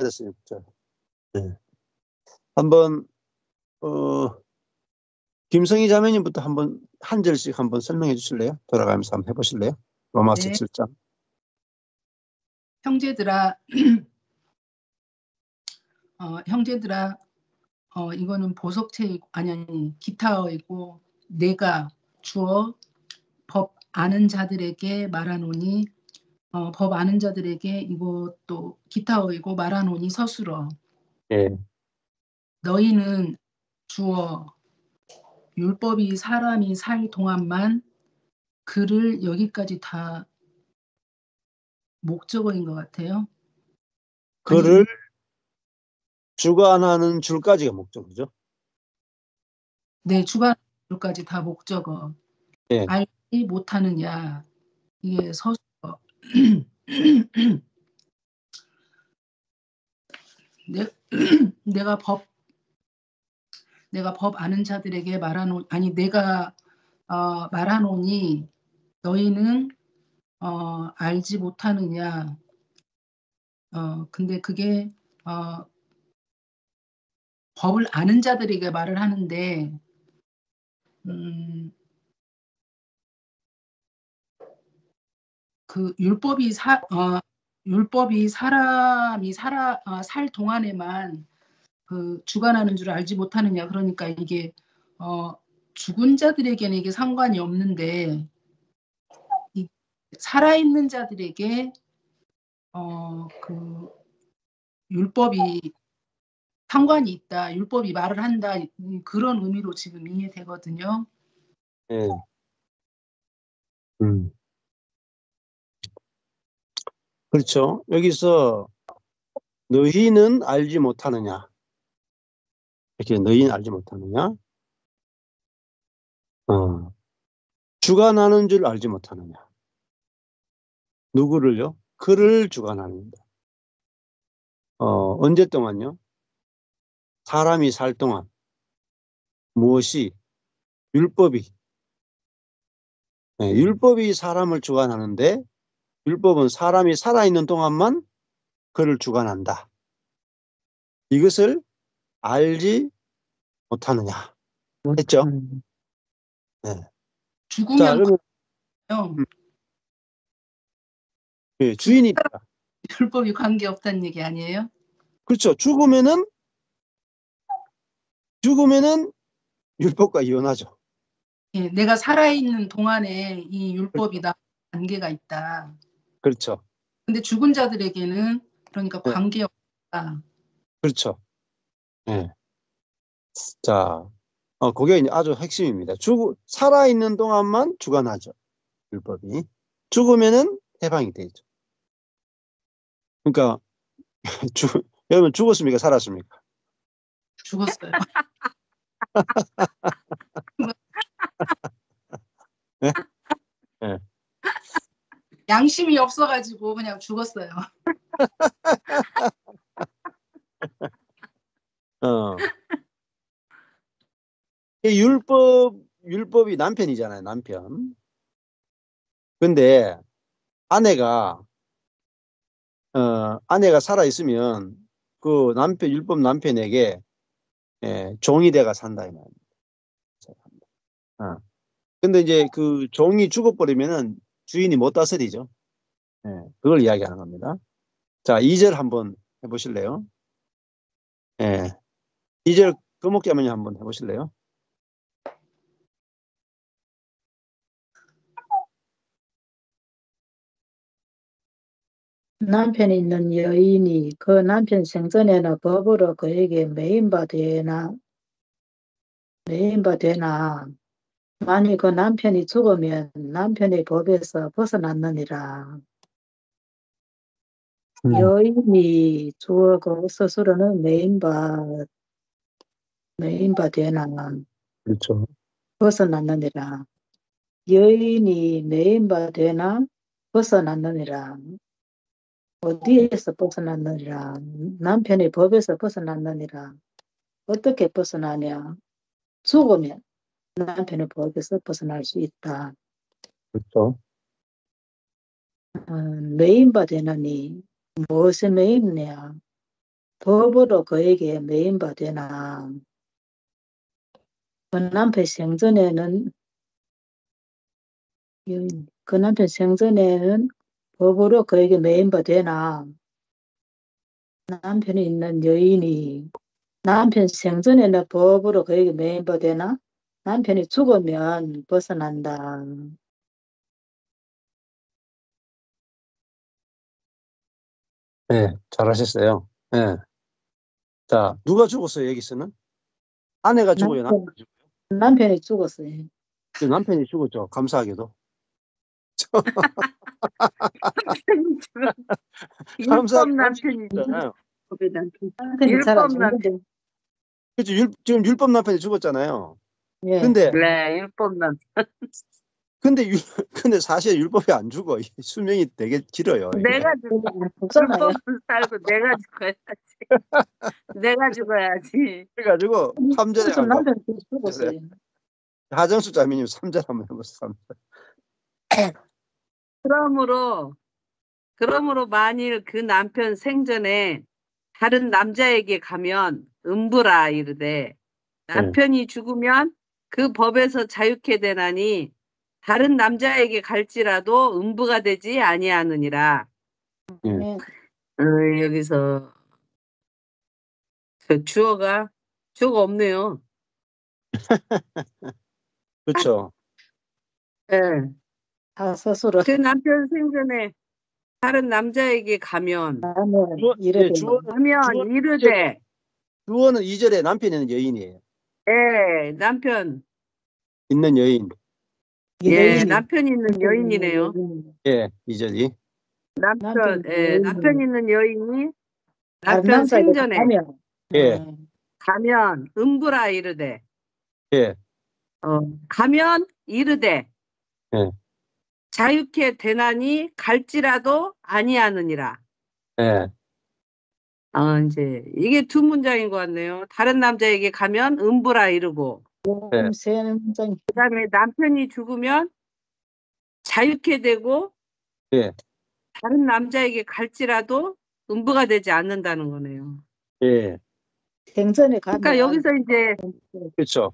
됐어요. 6절. 네. 한번 김성희 자매님부터 한번 한 절씩 한번 설명해 주실래요? 돌아가면서 한번 해보실래요? 로마서 네. 7장. 형제들아, 형제들아, 이거는 보석체이고 아니 기타어이고 내가 주어 법 아는 자들에게 말하노니 법 아는 자들에게 이것도 기타어이고 말하노니 서술어. 예. 너희는 주어 율법이 사람이 살 동안만 글을 여기까지 다 목적어인 것 같아요. 그를 주관하는 줄까지가 목적이죠. 네, 주관줄까지 다 목적어. 예. 알지 못하느냐 이게 서술어. 내가 법 아는 자들에게 내가 말하노니 너희는 알지 못하느냐. 근데 그게 법을 아는 자들에게 말을 하는데 그 율법이 사람이 살 동안에만 그 주관하는 줄 알지 못하느냐. 그러니까 이게 죽은 자들에게는 이게 상관이 없는데 이 살아있는 자들에게 그 율법이 상관이 있다. 율법이 말을 한다. 그런 의미로 지금 이해되거든요. 예. 음. 그렇죠. 여기서 너희는 알지 못하느냐. 이렇게 너희는 알지 못하느냐. 주관하는 줄 알지 못하느냐. 누구를요? 그를 주관합니다. 언제 동안요? 사람이 살 동안. 무엇이? 율법이. 네, 율법이 사람을 주관하는데 율법은 사람이 살아있는 동안만 그를 주관한다. 이것을 알지 못하느냐 했죠? 네. 자, 죽으면 그러면 예, 주인이 있다. 율법이 관계없다는 얘기 아니에요? 그렇죠. 죽으면은 율법과 이혼하죠. 예, 내가 살아있는 동안에 이 율법이 나 관계가 있다. 그렇죠. 근데 죽은 자들에게는 그러니까 네, 관계없다. 그렇죠. 네. 자, 그게 이제 아주 핵심입니다. 살아있는 동안만 주관하죠. 율법이. 죽으면은 해방이 되죠. 그러니까 여러분 죽었습니까? 살았습니까? 죽었어요. 네? 네. 양심이 없어가지고 그냥 죽었어요. 어. 율법이 남편이잖아요, 남편. 근데 아내가 살아있으면 그 율법 남편에게 종이 돼가 산다 이 말입니다. 근데 이제 그 종이 죽어버리면은 주인이 못 다스리죠. 그걸 이야기하는 겁니다. 자, 2절 한번 해보실래요? 2절 금옥기 어머니 한번 해보실래요? 남편이 있는 여인이 그 남편 생전에는 법으로 그에게 매인바 되나 만일 그 남편이 죽으면 남편의 법에서 벗어났느니라. 여인이 주어 그 스스로는 매인바 되나 그렇죠. 벗어났느니라. 여인이 매인바 되나 벗어났느니라. 어디에서 벗어났느니라. 남편의 법에서 벗어났느니라. 어떻게 벗어나냐. 죽으면 남편의 법에서 벗어날 수 있다. 그렇죠. 매인바 되느니 무엇에 매이느냐. 법으로 그에게 매인바되나 그 남편 생전에는 그 남편 생전에는 법으로 그에게 매인바되나 남편이 있는 여인이 남편 생전에는 법으로 그에게 매인바되나 남편이 죽으면 벗어난다. 네, 잘하셨어요. 네. 자, 누가 죽었어요, 여기서는? 아내가 죽어요, 남편이 죽어요? 남편이 죽었어요. 남편이 죽었죠, 감사하게도. 율법 남편이 죽었잖아요. 남편이 잘 안 율법 남편. 죽는데. 그렇죠, 지금 율법 남편이 죽었잖아요. 예. 근데 네, 율법 남편. 근데 사실 율법이 안 죽어. 수명이 되게 길어요. 이게. 내가 죽잖아요. 율법은 살고 내가 죽어야지. 내가 죽어야지. 그래가지고 3절에 무슨 한번 남편이 죽었어요. 하정수 자매님 3절 한번 해보세요. 3절. 그러므로 만일 그 남편 생전에 다른 남자에게 가면 음부라 이르되 남편이 죽으면 그 법에서 자유케 되나니 다른 남자에게 갈지라도 음부가 되지 아니하느니라. 예. 여기서 주어가 없네요. 그렇죠. 예. 다 스스로 그 남편 생전에 다른 남자에게 가면 하면 예, 이르되 주어는 2절에 남편이 있는 여인이에요. 예, 남편 있는 여인. 남편 있는 여인이네요. 예, 2절이. 남편 있는 여인이 다른 남편 남자에게 생전에 가면 예. 가면 음부라 이르되 예. 가면 이르되 예. 자유케 되나니 갈지라도 아니하느니라. 예. 이제 이게 두 문장인 것 같네요. 다른 남자에게 가면 음부라 이르고 예. 세 문장 그다음에 남편이 죽으면 자유케 되고 예. 다른 남자에게 갈지라도 음부가 되지 않는다는 거네요. 예. 생전에 가면 그러니까 그렇죠.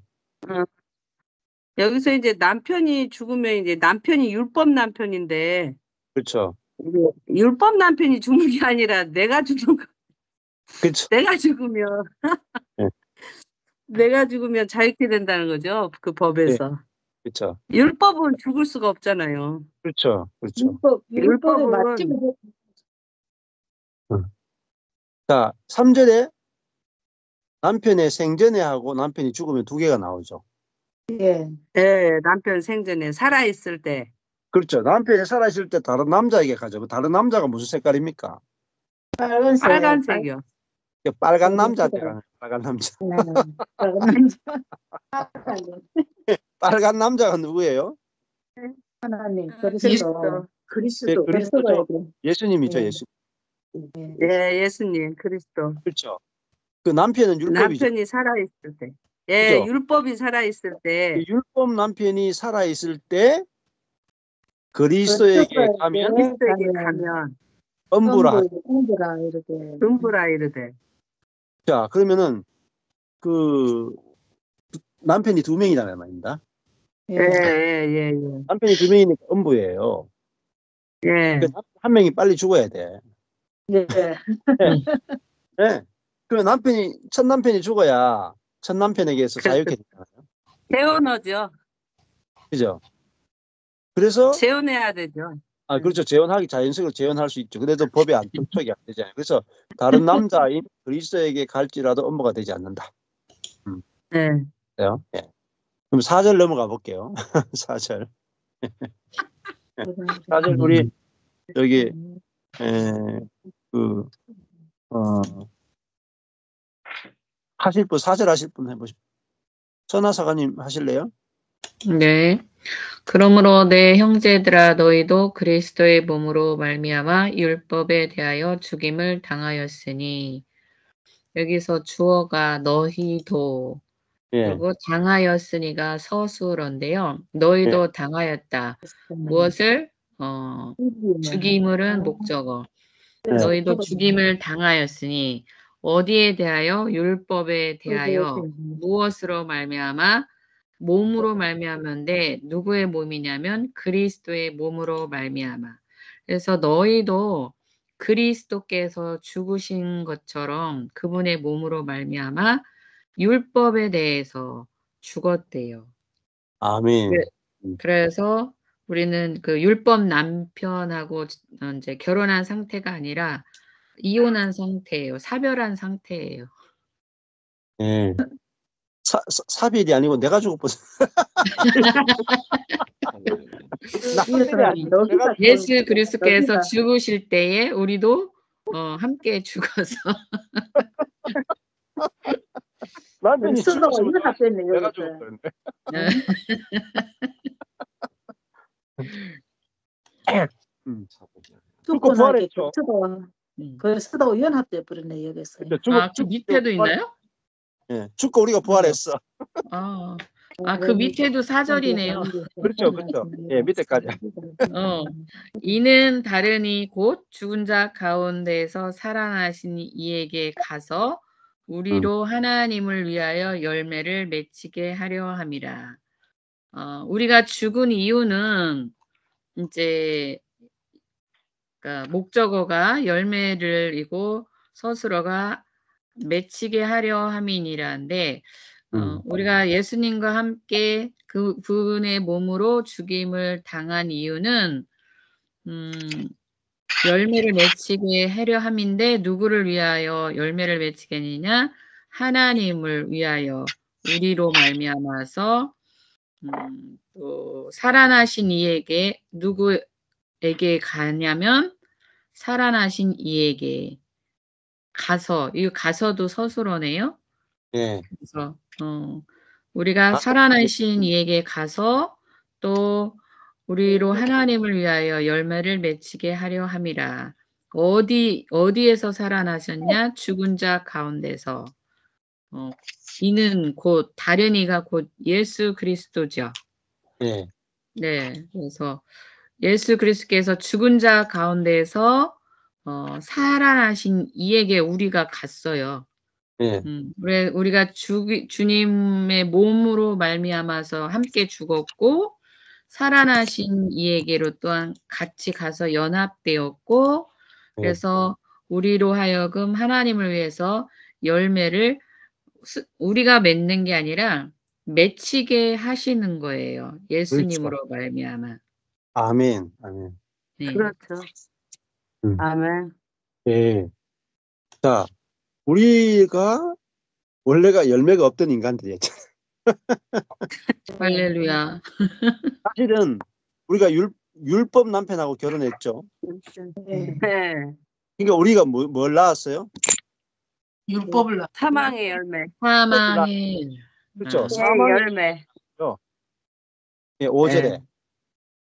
여기서 이제 남편이 죽으면 이제 남편이 율법 남편인데 그렇죠. 율법 남편이 죽는 게 아니라 내가 죽는 거. 그렇죠. 내가 죽으면 예. 내가 죽으면 자유케 된다는 거죠. 그 법에서. 그렇죠. 율법은 죽을 수가 없잖아요. 그렇죠. 그렇죠. 율법에 맞지 율법은 자, 3절에 남편의 생전에 하고 남편이 죽으면 두 개가 나오죠. 예. 남편 생전에 살아 있을 때. 그렇죠. 남편이 살아있을 때 다른 남자에게 가죠. 그 다른 남자가 무슨 색깔입니까? 빨간색이요. 빨간 남자한테 가는 빨간 남자. 빨간 남자. 빨간 남자가 누구예요? 하나님 그리스도. 그리스도. 그리스도죠. 예수님이죠. 예. 예수. 예수님 그리스도. 그렇죠. 그 남편은 율법이죠. 남편이 살아 있을 때. 그죠? 율법이 살아 있을 때. 율법 남편이 살아 있을 때 그리스도에게 가면 그리스도에게 가면 음부라. 음부라 이르되. 자, 그러면은 그 남편이 두 명이라는 말입니다. 예. 남편이 두 명이니까 음부예요. 그러니까 한 명이 빨리 죽어야 돼. 예. 네. 그럼 첫 남편이 죽어야 첫 남편에게서 자유케 되잖아요. 재혼하죠. 그죠? 그래서 재혼해야 되죠. 그렇죠. 자연스럽게 재혼할 수 있죠. 그래도 법에 척이 안 되잖아요. 그래서 다른 남자인 그리스도에게 갈지라도 음부가 되지 않는다. 네. 예. 그럼 4절 넘어가 볼게요. 4절. 4절 우리 여기 하실 분 4절 하실 분 해보십시오. 선하사관님 하실래요? 네. 그러므로 내 형제들아 너희도 그리스도의 몸으로 말미암아 율법에 대하여 죽임을 당하였으니 여기서 주어가 너희도 예. 그리고 당하였으니가 서술어인데요. 너희도 당하였다. 무엇을? 죽임을은 목적어. 예. 너희도 죽임을 당하였으니 어디에 대하여? 율법에 대하여. 무엇으로 말미암아? 몸으로 말미암은데 누구의 몸이냐면 그리스도의 몸으로 말미암아. 그래서 너희도 그리스도께서 죽으신 것처럼 그분의 몸으로 말미암아 율법에 대해서 죽었대요. 아멘. 그래서 우리는 그 율법 남편하고 이제 결혼한 상태가 아니라 이혼한 상태예요. 사별한 상태예요. 예. 사별이 아니고 내가 죽었거든. 나 사별이 아니고 내가 예수 그리스도께서 죽으실 때에 우리도 함께 죽어서 남편이 죽었으면 이혼했대네, 내가 여기서. 죽었거든요. 죽고 부활했죠. 그래서도 연합돼 버렸네 여기서. 그 밑에도 있나요? 예, 죽고 우리가 부활했어. 그 밑에도 4절이네요. 그렇죠, 그렇죠. 예, 밑에까지. 이는 다르니 곧 죽은 자 가운데서 살아나신 이에게 가서 우리로 하나님을 위하여 열매를 맺히게 하려 함이라. 우리가 죽은 이유는 이제 그러니까 목적어가 열매를 이고 서술어가 맺히게 하려 함이니라는데 우리가 예수님과 함께 그분의 몸으로 죽임을 당한 이유는 열매를 맺히게 하려 함인데 누구를 위하여 열매를 맺히게 하느냐? 하나님을 위하여 우리로 말미암아서 또 살아나신 이에게 누구에게 가냐면 살아나신 이에게 가서 이 가서도 서술어네요. 예. 그래서 우리가 살아나신 이에게 가서 또 우리로 하나님을 위하여 열매를 맺히게 하려 함이라. 어디에서 살아나셨냐? 죽은 자 가운데서. 이는 곧 다른 이가 곧 예수 그리스도죠. 예. 네, 그래서 예수 그리스도께서 죽은 자 가운데서 살아나신 이에게 우리가 갔어요. 예. 우리가 주님의 몸으로 말미암아서 함께 죽었고 살아나신 이에게로 또한 같이 가서 연합되었고 그래서 우리로 하여금 하나님을 위해서 열매를 우리가 맺는 게 아니라 맺히게 하시는 거예요. 예수님으로 말미암아. 아멘. 아멘. 네. 그렇죠. 아멘. 예. 자, 우리가 원래가 열매가 없던 인간들이었죠. 할렐루야. 사실은 우리가 율법 남편하고 결혼했죠. 네. 그러니까 우리가 뭘 낳았어요? 율법을 낳. 사망의 열매. 사망의 그렇죠. 네, 사망의 열매. 예, 5절에.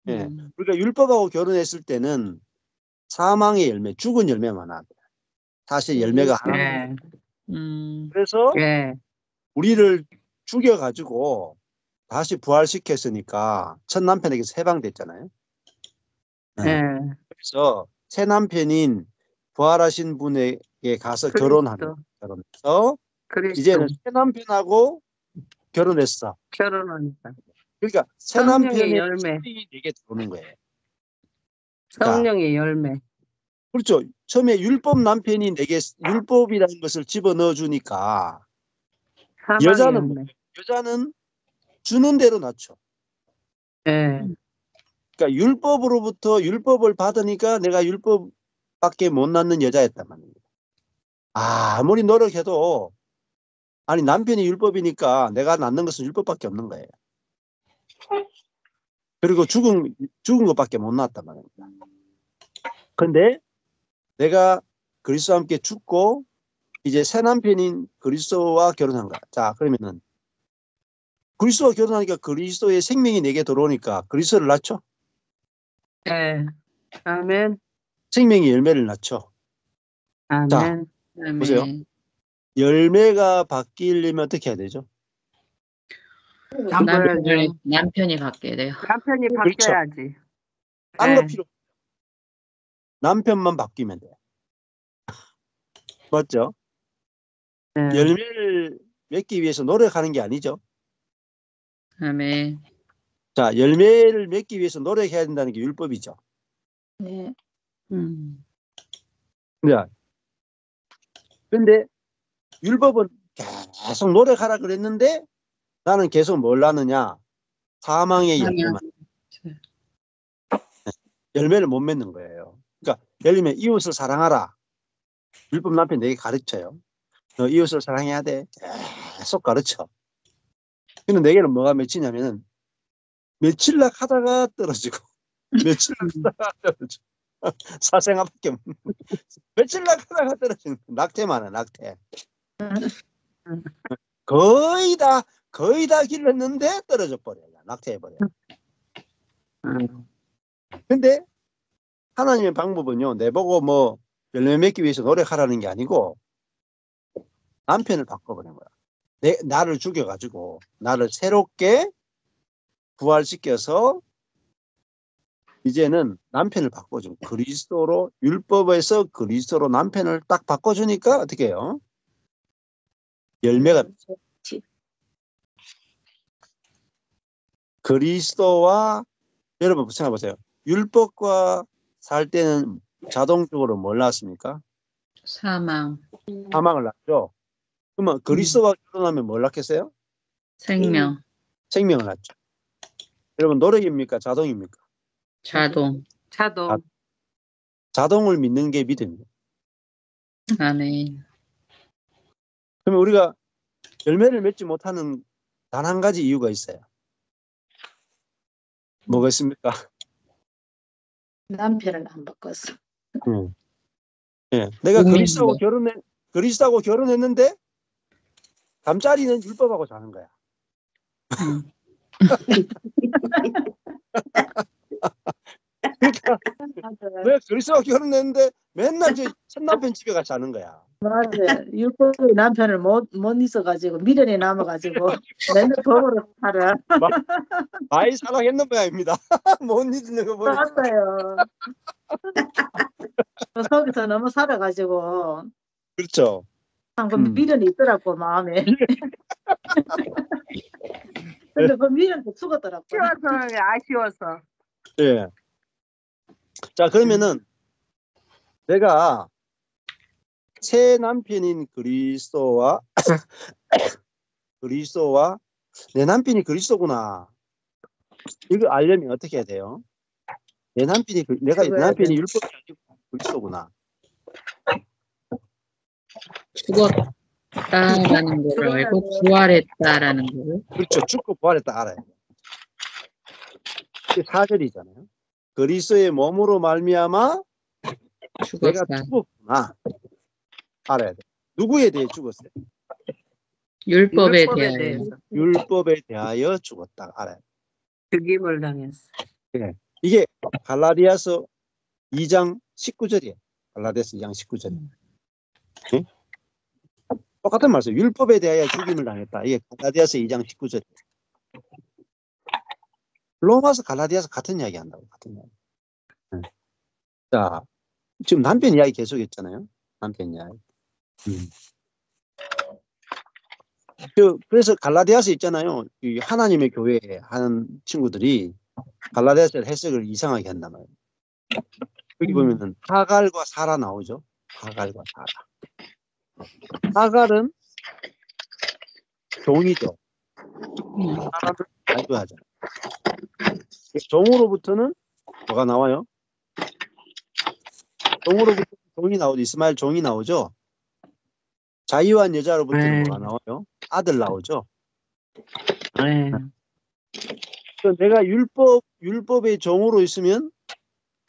예. 우리가 율법하고 결혼했을 때는 사망의 열매, 죽은 열매만 나와요. 사실 열매가 하나. 네. 그래서 네. 우리를 죽여가지고 다시 부활시켰으니까 첫 남편에게서 해방됐잖아요. 네. 그래서 새 남편인 부활하신 분에게 가서 결혼해서 그리스도. 이제는 새 남편하고 결혼했어. 결혼하니까. 그러니까 새 성령의 남편의 열매. 생명이 내게 들어오는 거예요. 성령의 열매. 그렇죠. 처음에 율법 남편이 내게 율법이라는 것을 집어넣어 주니까 사망의 열매. 여자는 주는 대로 낳죠. 네. 그러니까 율법으로부터 율법을 받으니까 내가 율법밖에 못 낳는 여자였단 말입니다. 아무리 노력해도 아니 남편이 율법이니까 내가 낳는 것은 율법밖에 없는 거예요. 그리고 죽은 것밖에 못 낳았단 말입니다. 그런데 내가 그리스도와 함께 죽고 이제 새 남편인 그리스도와 결혼한 거야. 자, 그러면은 그리스도와 결혼하니까 그리스도의 생명이 내게 들어오니까 그리스도를 낳죠. 네. 아멘. 생명의 열매를 낳죠. 아멘. 자, 보세요. 열매가 바뀌려면 어떻게 해야 되죠? 남편이 바뀌어야 돼요. 남편이 그렇죠. 바뀌어야지. 딴 거 필요 없어요. 남편만 바뀌면 돼요. 맞죠? 네. 열매를 맺기 위해서 노력하는 게 아니죠. 아멘. 자, 열매를 맺기 위해서 노력해야 된다는 게 율법이죠. 네. 근데 율법은 계속 노력하라 그랬는데 나는 계속 뭘 하느냐? 사망의 열매만. 열매를 못 맺는 거예요. 그러니까 예를 들면 이웃을 사랑하라. 율법 남편 내게 가르쳐요. 너 이웃을 사랑해야 돼. 계속 가르쳐. 근데 내게는 뭐가 맺히냐면은 며칠락 하다가 떨어지고 며칠락 하다가 떨어지고 사생아밖에 없는 며칠락 하다가 떨어지는 낙태만 해. 낙태. 거의 다 길렀는데 떨어져 버려요. 낙태해 버려요. 근데 하나님의 방법은요, 내보고 뭐 열매 맺기 위해서 노력하라는 게 아니고 남편을 바꿔버린 거야. 나를 죽여가지고 나를 새롭게 부활시켜서 이제는 남편을 바꿔줘. 그리스도로, 율법에서 그리스도로 남편을 딱 바꿔주니까 어떻게 해요? 열매가 그리스도와, 여러분 생각해보세요. 율법과 살 때는 자동적으로 뭘 낳습니까? 사망, 사망을 낳죠. 그러면 그리스도와 결혼하면 뭘 낳겠어요? 생명, 생명을 낳죠. 여러분 노력입니까? 자동입니까? 자동. 자동. 자동을 믿는 게 믿음이에요. 아멘. 그러면 우리가 열매를 맺지 못하는 단 한 가지 이유가 있어요. 뭐가 있습니까? 남편을 안 바꿨어. 예. 내가 고민이요. 그리스도하고 결혼했는데 잠자리는 율법하고 자는 거야. 그러니까 내가 그리스도하고 결혼했는데 맨날 저 첫남편 집에 가서 자는 거야. 맞아요. 율법의 남편을 못 있어가지고 미련이 남아가지고 맨날 법으로 살아. 아이 사랑했는 모양입니다. 못 잊는 거 보니까. 맞아요. 속에서 너무 살아가지고 그렇죠. 그 미련이 있더라고 마음에. 근데 그 미련도 죽었더라고. 아쉬워서. 예. 자, 그러면은 내가 새 남편인 그리스도와 내 남편이 그리스도구나. 이걸 알려면 어떻게 해야 돼요? 내 남편이 율법이 아니고 그리스도구나. 죽었다라는 거를 알고 부활했다라는 거를. 그렇죠. 죽고 부활했다 알아야 돼요. 이게 4절이잖아요. 그리스도의 몸으로 말미암아 내가 죽었다. 죽었구나. 알아야 돼. 누구에 대해 죽었어요? 율법에 대하여. 율법에 대하여 죽었다. 알아야 돼. 죽임을 당했어. 네. 이게 갈라디아서 2장 19절이에요. 갈라디아서 2장 19절. 네? 똑같은 말씀. 율법에 대하여 죽임을 당했다. 이게 갈라디아서 2장 19절. 로마서 갈라디아서 같은 이야기 한다고. 같은 이야기. 네. 자, 지금 남편 이야기 계속했잖아요. 남편 이야기. 그래서 갈라디아서 있잖아요. 이 하나님의 교회 하는 친구들이 갈라디아서 해석을 이상하게 한단 말이에요. 여기 보면은 하갈과 사라 나오죠. 하갈과 사라. 하갈은 종이죠. 사라는 자유하잖아요. 종으로부터는 뭐가 나와요? 종으로부터 종이 나오죠. 이스마엘 종이 나오죠. 자유한 여자로부터는 뭐가 나와요? 아들 나오죠. 그래서 내가 율법의 종으로 있으면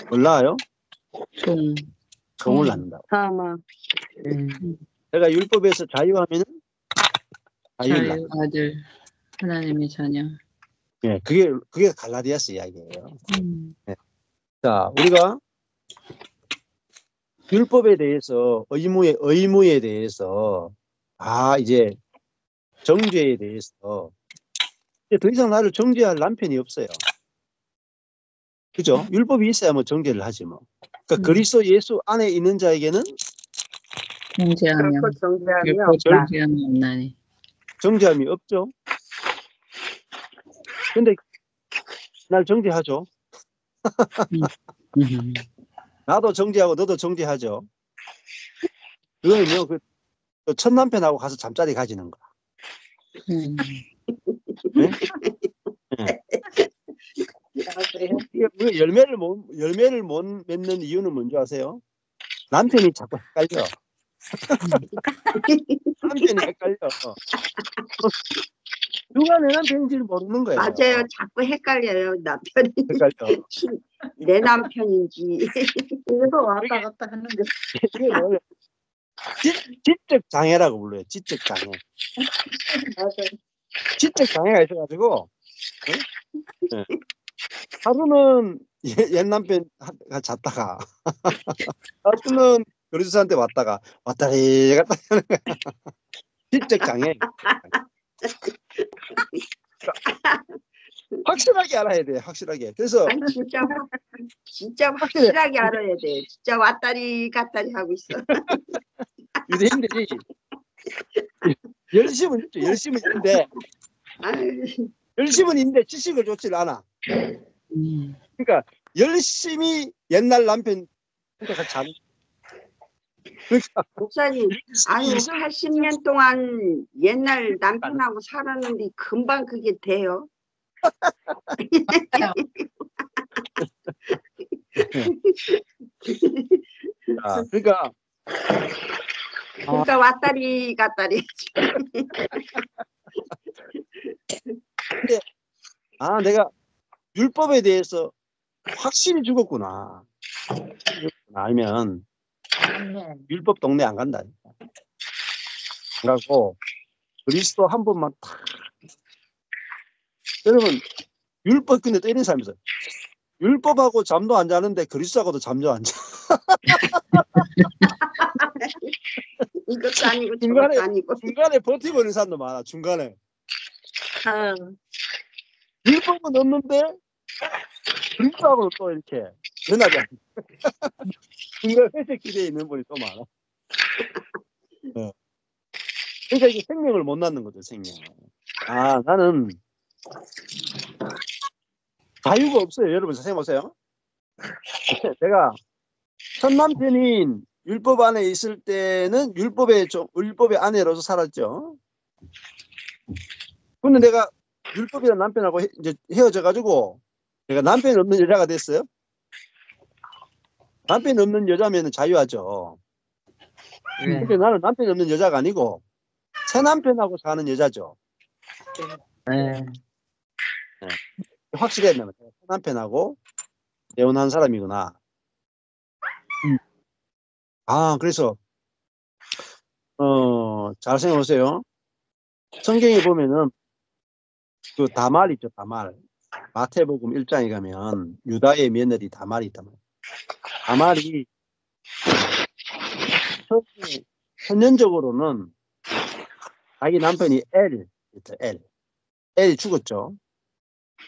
뭘 낳아요? 종을 낳는다고. 사망. 내가 율법에서 자유하면은 자유를 자유, 낳는다. 아들, 하나님의 자녀. 예, 그게 갈라디아서 이야기예요. 네. 자, 우리가 율법에 대해서 의무에 대해서 이제 정죄에 대해서 이제 더 이상 나를 정죄할 남편이 없어요. 그죠? 율법이 있어야 뭐 정죄를 하지 뭐. 그러니까 그리스도 예수 안에 있는 자에게는 정죄하면 결코 정죄함이 율법 없다. 정죄함이 없나니. 정죄함이 없죠. 근데 날 정죄하죠. 음. 나도 정죄하고 너도 정죄하죠. 그거는요, 그 첫 남편하고 가서 잠자리 가지는 거야. 음. 네? 아, 그래요? 이게 우리가 열매를 못 맺는 이유는 뭔지 아세요? 남편이 자꾸 헷갈려. 남편이 헷갈려. 누가 내 남편인지를 모르는 거예요. 맞아요. 자꾸 헷갈려요. 남편이 헷갈려. 내 남편인지. 계속 왔다 갔다 하는데 이게 뭐냐? 지적 장애라고 불러요. 지적 장애. 맞아요. 지적 장애가 있어가지고 네. 하루는 옛 남편과 잤다가 하루는 그리스도한테 왔다리 갔다 하는 거야. 지적 장애. 확실하게 알아야 돼. 확실하게. 그래서 아니, 진짜 확실하게 알아야 돼. 진짜 왔다리 갔다리 하고 있어. 유대인들이 열심은 있죠. 열심은 있는데 아유, 열심은 있는데 지식을 줬질 않아. 음. 그러니까 열심히 옛날 남편 혼자 같이 자는. 그러니까 목사님, 아유 80년 동안 옛날 남편하고 살았는데 금방 그게 돼요. 그러니까 그러니까 왔다리 갔다리. 근데 내가 율법에 대해서 확실히 죽었구나. 알면 율법 동네 안 간다. 그러고 그리스도 한 번만 탁. 여러분 율법 근데 또 이런 사람이 있어요. 율법하고 잠도 안 자는데 그리스도하고도 잠도 안 자. 이것도 아니고 중간에 저것도 아니고. 중간에 버티고 있는 사람도 많아. 중간에 아, 율법은 없는데 그리스도하고도 또 이렇게 변하지 않고 중간 회색 기대에 있는 분이 또 많아. 네. 그러니까 이게 생명을 못 낳는 거죠. 생명. 나는 자유가 없어요. 여러분 생각해 보세요. 내가 첫 남편인 율법 안에 있을 때는 율법의 아내로서 살았죠. 근데 내가 율법이란 남편하고 이제 헤어져 가지고 내가 남편이 없는 여자가 됐어요. 남편이 없는 여자면 자유하죠. 네. 근데 나는 남편이 없는 여자가 아니고 새 남편하고 사는 여자죠. 네. 확실했나 새 남편하고 재혼한 사람이구나. 그래서 잘 생각해 보세요. 성경에 보면은 그 다말 있죠. 다말. 마태복음 1장에 가면 유다의 며느리 다말이 있단 말이에요. 다말이 현년적으로는 자기 남편이 엘이 죽었죠.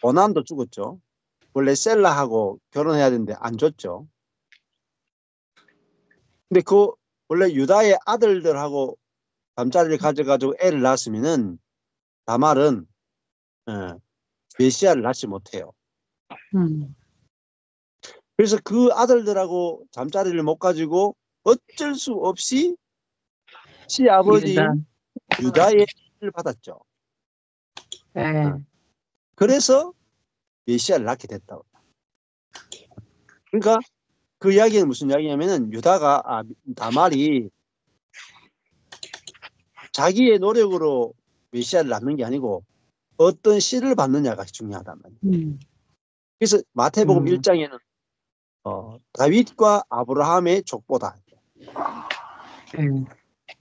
오난도 죽었죠. 원래 셀라하고 결혼해야 되는데 안 줬죠. 근데 그 원래 유다의 아들들하고 잠자리를 가져가지고 애를 낳았으면은 다말은 메시아를 낳지 못해요. 그래서 그 아들들하고 잠자리를 못 가지고 어쩔 수 없이 시아버지인 유다의 애를 받았죠. 네. 그래서 메시아를 낳게 됐다고. 그러니까 그 이야기는 무슨 이야기냐면은 다말이 자기의 노력으로 메시아를 낳는 게 아니고 어떤 씨를 받느냐가 중요하단 말이에요. 그래서 마태복음 1장에는 다윗과 아브라함의 족보다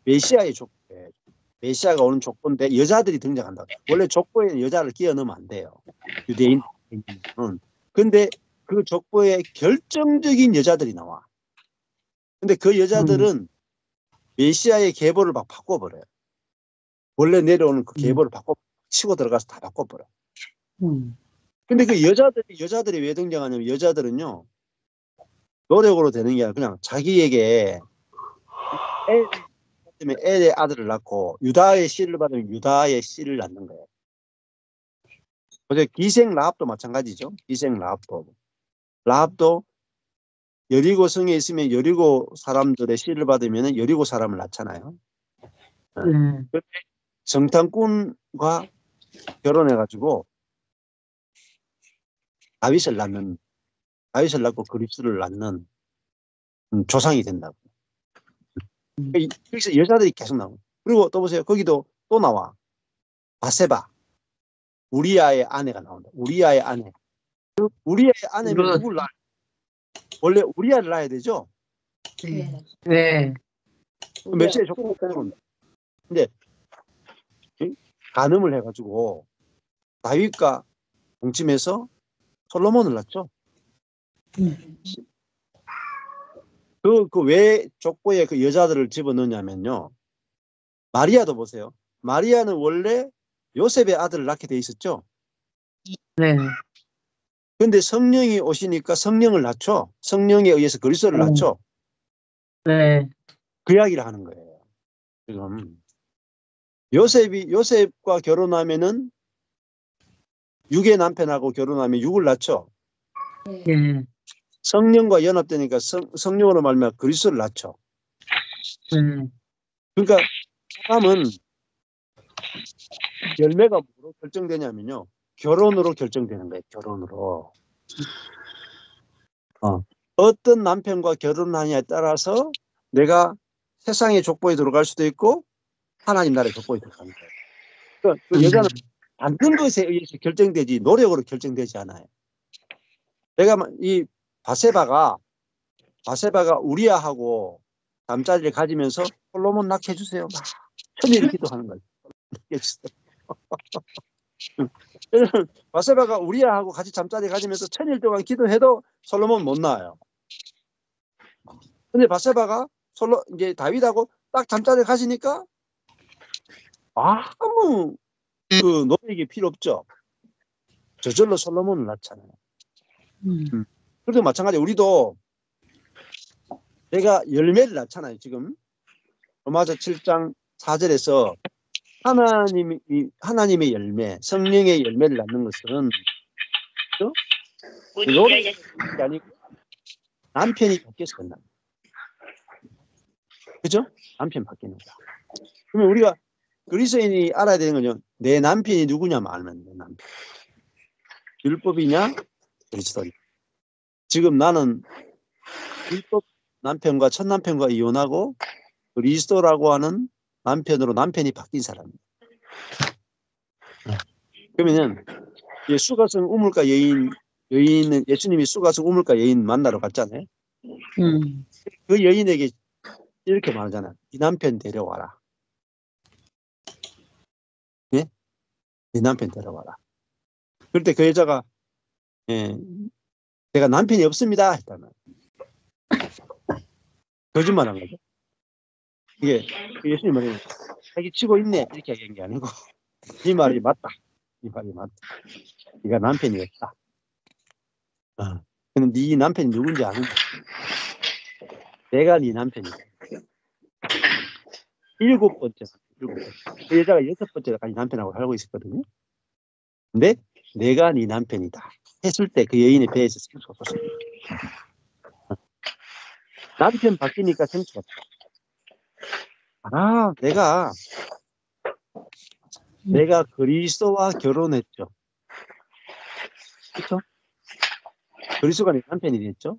메시아의 족보예요. 메시아가 오는 족보인데 여자들이 등장한다. 원래 족보에 여자를 끼워 넣으면 안 돼요. 유대인은. 근데 그 족보에 결정적인 여자들이 나와. 근데 그 여자들은 메시아의 계보를 막 바꿔버려요. 원래 내려오는 그 계보를 치고 들어가서 다 바꿔버려. 근데 그 여자들이 왜 등장하냐면 여자들은요 노력으로 되는 게 아니라 그냥 자기에게 때문에 엘의 아들을 낳고 유다의 씨를 받으면 유다의 씨를 낳는 거예요. 기생 라합도 마찬가지죠. 기생 라합도 여리고 성에 있으면 여리고 사람들의 씨를 받으면 여리고 사람을 낳잖아요. 네. 정탐꾼과 결혼해가지고 다윗을 낳고 그리스를 낳는 조상이 된다고. 여기서 여자들이 계속 나와요. 그리고 또 보세요. 거기도 또 나와. 바세바. 우리아의 아내가 나온다. 우리아의 아내. 우리아의 아내면 룻. 누굴 낳아요? 원래 우리아를 낳아야 되죠. 네. 네. 메시아의 조건은. 근데 간음을 해가지고 다윗과 동침해서 솔로몬을 낳죠. 그 왜 족보에 그 여자들을 집어넣냐면요. 마리아도 보세요. 마리아는 원래 요셉의 아들을 낳게 돼 있었죠. 네. 근데 성령이 오시니까 성령을 낳죠. 성령에 의해서 그리스도를 낳죠. 네. 그 이야기를 하는 거예요. 지금 요셉과 결혼하면은 육의 남편하고 결혼하면 육을 낳죠. 네. 성령과 연합되니까 성령으로 말미암아 그리스도를 낳죠. 네. 그러니까 사람은 열매가 뭐로 결정되냐면요. 결혼으로 결정되는 거예요. 결혼으로. 어떤 남편과 결혼하냐에 따라서 내가 세상의 족보에 들어갈 수도 있고 하나님 나라의 족보에 들어가는 거예요. 그러니까 그 여자는 받는 것에 의해서 결정되지 노력으로 결정되지 않아요. 내가 이 바세바가 우리아하고 잠자리를 가지면서 솔로몬 낳게 해주세요. 막 천일 기도하는 거예요. 바세바가 우리아하고 같이 잠자리 가지면서 천일 동안 기도해도 솔로몬 못 낳아요. 근데 바세바가 이제 다윗하고 딱 잠자리 가시니까 아무 그 노력이 필요 없죠. 저절로 솔로몬을 낳잖아요. 그래서 마찬가지 우리도 내가 열매를 낳잖아요. 지금 로마서 7장 4절에서 하나님의 열매, 성령의 열매를 낳는 것은 노력이 아니고 남편이 바뀌어서 된다. 그죠? 남편 바뀌는 거다. 그러면 우리가 그리스도인이 알아야 되는 건요. 내 남편이 누구냐만 알면 돼. 남편. 율법이냐 그리스도냐. 지금 나는 율법 남편과 첫 남편과 이혼하고 그리스도라고 하는 남편으로 남편이 바뀐 사람이에요. 그러면 수가성 우물가 여인은 예수님이 수가성 우물가 여인 만나러 갔잖아요. 그 여인에게 이렇게 말하잖아요. 네 남편 데려와라. 네? 네 남편 데려와라. 그럴 때 그 여자가 내가 남편이 없습니다 했다면 거짓말한 거죠. 이게 예수님 말이 자기 치고 있네 이렇게 얘기한 게 아니고 이 말이 맞다. 이 말이 맞다. 네가 남편이 없다. 근데 네 남편이 누군지 아는데 내가 네 남편이다. 7번째. 그 여자가 6번째까지 남편하고 살고 있었거든요. 근데 내가 네 남편이다 했을 때 그 여인의 배에서 생수가 솟습니다. 남편 바뀌니까 생수가 내가 그리스도와 결혼했죠. 그렇죠? 그리스도가 내 남편이 됐죠.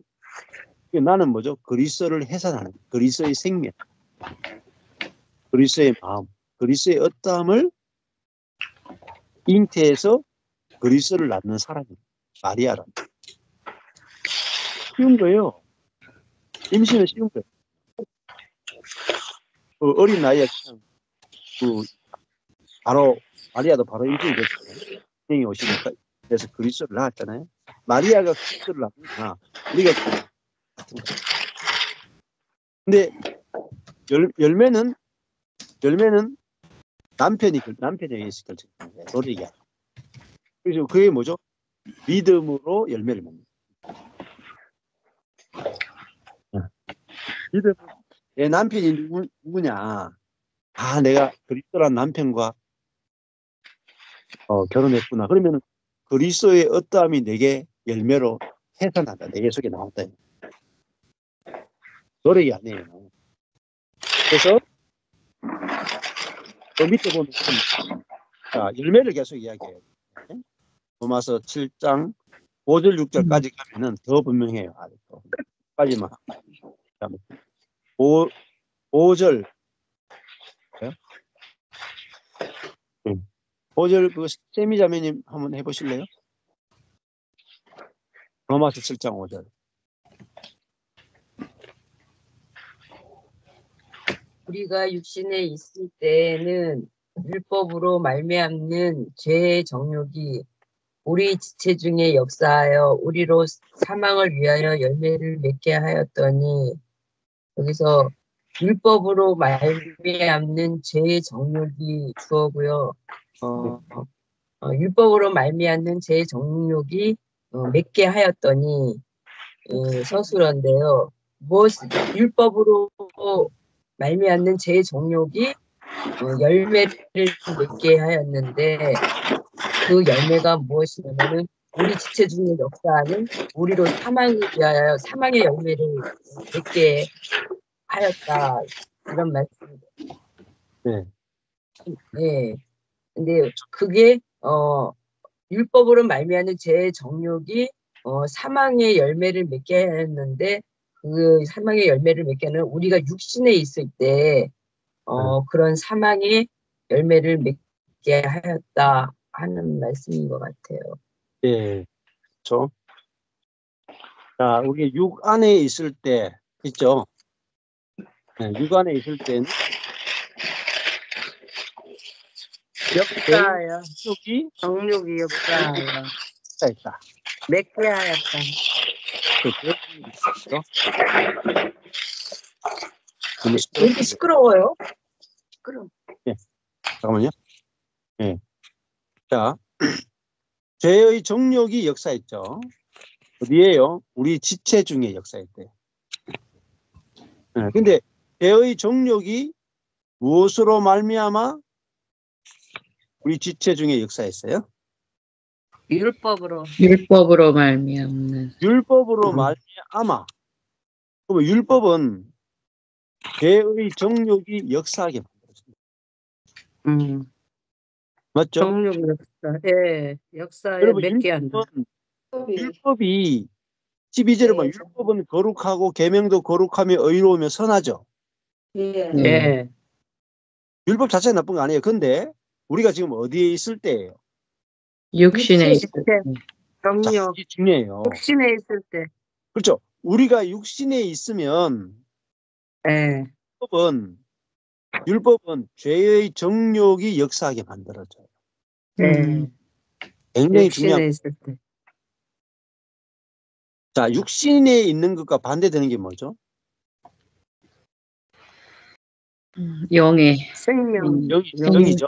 나는 뭐죠? 그리스도를 해산하는 그리스도의 생명, 그리스도의 마음, 그리스도의 어떠함을 잉태해서 그리스도를 낳는 사람입니다. 마리아라. 쉬운 거예요. 임신은 쉬운 거예요. 어린 나이에 바로 마리아도 바로 임신이 됐잖아요. 생이 오시니까 그래서 그리스도를 낳았잖아요. 마리아가 그리스도를 낳구나. 우리가 같은 거예요. 근데 열매는 남편에 의해서 결정되는 거예요. 노력이 아니라. 그래서 그게 뭐죠? 믿음으로 열매를 맺는 거예요. 믿음. 내 남편이 누구냐? 아, 내가 그리스도란 남편과 결혼했구나. 그러면 그리스도의 어떠함이 내게 열매로 해산한다. 내게 속에 나왔다. 노력이 아니에요. 그래서 그 밑에 보면 열매를 계속 이야기해요. 로마서 7장 5절 6절까지 가면은 더 분명해요. 아직도. 까지만 5절 5절 그 세미 자매님 한번 해보실래요? 로마서 7장 5절. 우리가 육신에 있을 때에는 율법으로 말미암는 죄의 정욕이 우리 지체 중에 역사하여 우리로 사망을 위하여 열매를 맺게 하였더니, 여기서 율법으로 말미암는 죄의 정욕이 주어고요. 율법으로 말미암는 죄의 정욕이 맺게 하였더니 서술어인데요. 율법으로 말미암는 죄의 정욕이 열매를 맺게 하였는데, 그 열매가 무엇이냐면은 우리 지체 중에 역사하는 우리로 사망을 위하여 사망의 열매를 맺게 하였다, 이런 말씀입니다. 네. 네. 근데 그게 율법으로 말미암는 죄의 정욕이 사망의 열매를 맺게 하였는데, 그 사망의 열매를 맺게 하는 우리가 육신에 있을 때 그런 사망의 열매를 맺게 하였다 하는 말씀인 것 같아요. 예, 그렇죠. 자, 우리 육 안에 있을 때 있죠. 네, 육 안에 있을 때는 역사하여 육이 정욕이 역사하여 있다. 맺게 하였다. 그렇죠. 왜 이렇게 시끄러워요? 시끄러워. 잠깐만요. 예. 자, 죄의 정욕이 역사했죠. 어디에요? 우리 지체 중에 역사했대요. 근데 죄의 정욕이 무엇으로 말미암아 우리 지체 중에 역사했어요? 율법으로 말미암는. 율법으로 말미암아. 그럼 율법은 죄의 정욕이 역사하게 만들었습니다. 맞죠? 정욕 역사. 예, 역사에 여러분 맺게 한다. 율법이 12절에 보면 율법은 거룩하고 계명도 거룩하며 의로우며 선하죠. 예. 율법 자체가 나쁜 거 아니에요. 근데 우리가 지금 어디에 있을 때예요? 육신에 있을 때. 정욕. 이게 중요해요. 육신에 있을 때. 그렇죠. 우리가 육신에 있으면 예. 율법은 죄의 정욕이 역사하게 만들어져요. 예. 굉장히 육신에 중요한. 있을 때. 자, 육신에 있는 것과 반대되는 게 뭐죠? 영의. 생명. 영이죠.